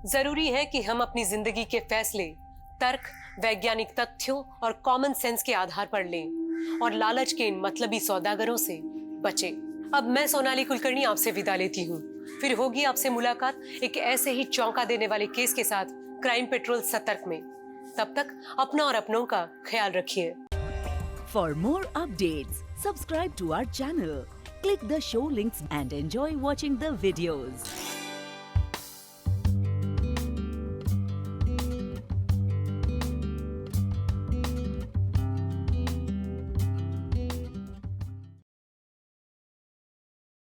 जरूरी है कि हम अपनी जिंदगी के फैसले तर्क, वैज्ञानिक तथ्यों और कॉमन सेंस के आधार पर लें और लालच के इन मतलबी सौदागरों से बचें। अब मैं सोनाली कुलकर्णी आपसे विदा लेती हूँ। फिर होगी आपसे मुलाकात एक ऐसे ही चौंका देने वाले केस के साथ क्राइम पेट्रोल सतर्क में। तब तक अपना और अपनों का ख्याल रखिए। For more updates, subscribe to our channel, click the show links and enjoy watching the videos.